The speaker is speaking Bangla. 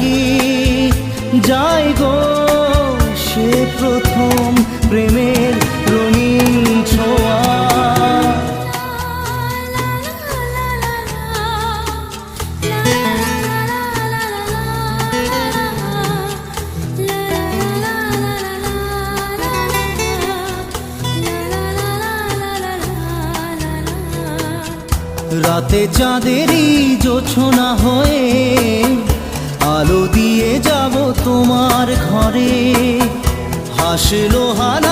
কি যায় গো সে প্রথম প্রেমের রঙিন ছোঁয়া। রাতে চাঁদেরই জোছনা হয়ে আলো দিয়ে যাব তোমার ঘরে, হাসলো হানা